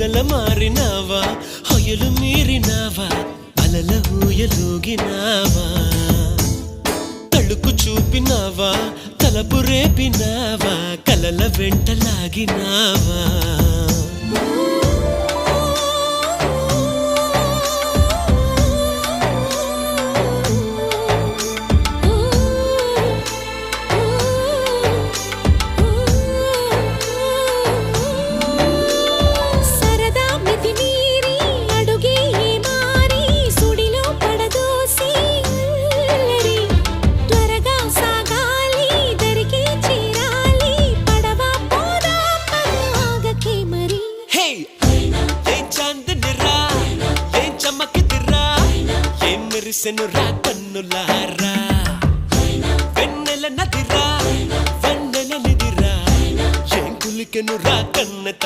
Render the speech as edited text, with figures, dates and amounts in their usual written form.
మొగల మారినావా హొయలు మీరినావా అలల ఊయలూగినావా తళుకు చూపినావా తలపు రేపినావా కలల వెంటలాగినావా మెరిసెనురా కన్నులారా వెన్నెల నదిరా వెన్నెల నిదిరా ఏం కులికెనురా కన్నెత